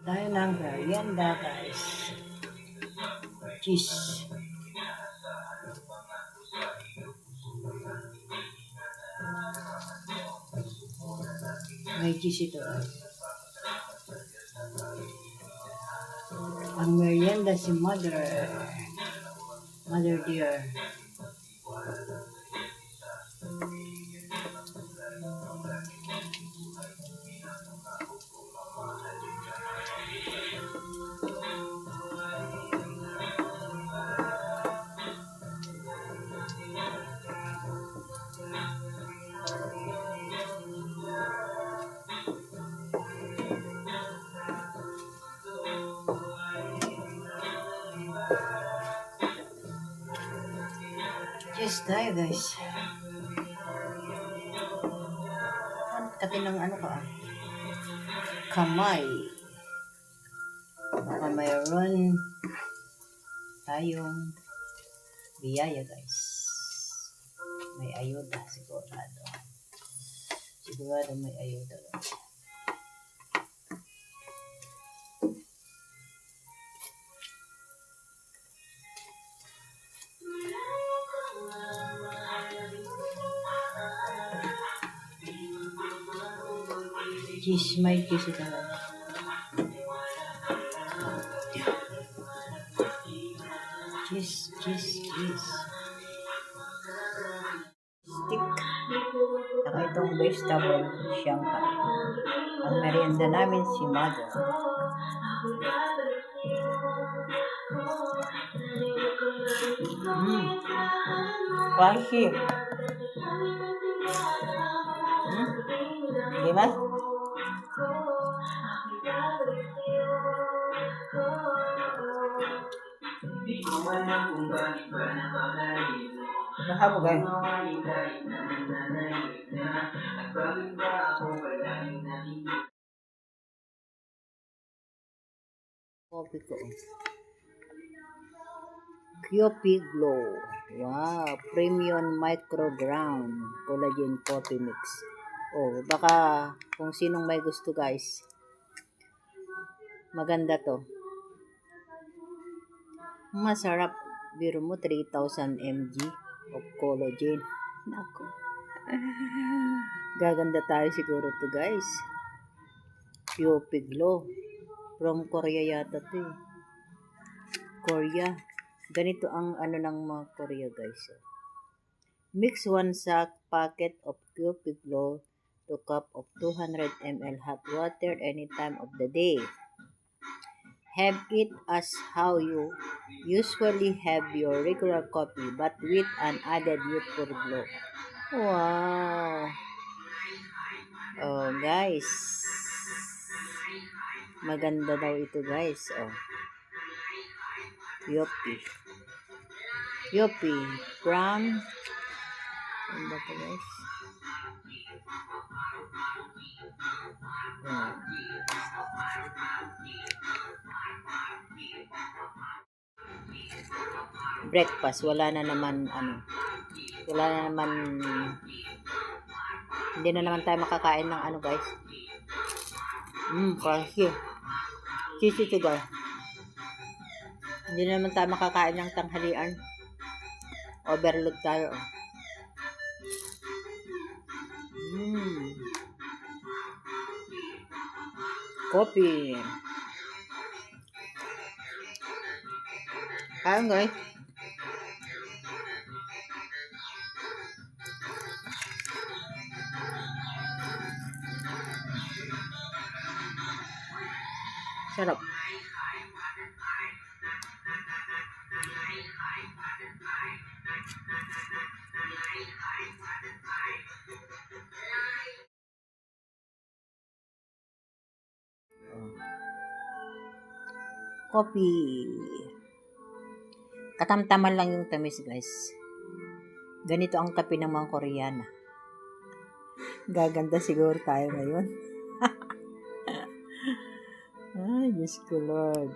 Tayo ng merienda, guys. Cheese. May cheese ito. Ang merienda si Mother. Mother dear. Cheese tayo, guys. Kati ng ano ka? Kamay. Baka mayroon tayong biyaya, guys. May ayuda, sigurado. Sigurado may ayuda, guys. Cheese, may cheese ito, guys. Cheese. Stick. Saka itong vegetable Shanghai. Ang merienda namin si Mother. Crunchy. Diba? Mahabo, guys. Coffee ko. Kyopi Glow. Wow, premium micro ground collagen coffee mix. Oh, baka kung sinong may gusto, guys. Maganda to. Masarap. Biro mo 3,000 mg of collagen. Nako. Gaganda tayo siguro to, guys. Kyopi Glow. From Korea yata to eh. Korea. Ganito ang ano ng mga Korea, guys. Mix 1 sack packet of Kyopi Glow to cup of 200 ml hot water any time of the day. Have it as how you usually have your regular coffee but with an added youthful glow. Wow! Oh, guys. Maganda daw ito, guys. Oh. Kyopi. From ano ba ito, guys? Breakfast. Wala na naman hindi na naman tayo makakain ng ano, guys. Crunchy. Cheese ito, guys. Hindi na naman tayo makakain ng tanghalian. Overload tayo. Coffee. Ayan, guys. Sarap. Coffee. Katamtaman lang yung tamis, guys. Ganito ang kape ng mga Koreana. Gaganda siguro tayo ngayon. Ay, Diyos ko, Lord.